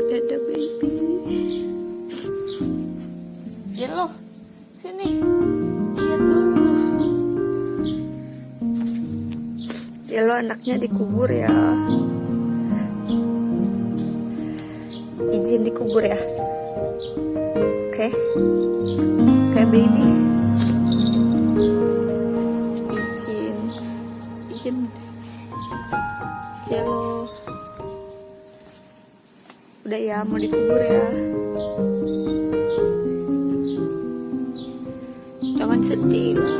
Dadah baby. Yellow, sini. Lihat dulu. Yellow anaknya dikubur ya. Izin dikubur ya. Oke. Oke baby. Izin. Yellow. Udah ya, mau dikubur ya. Jangan sedih lah.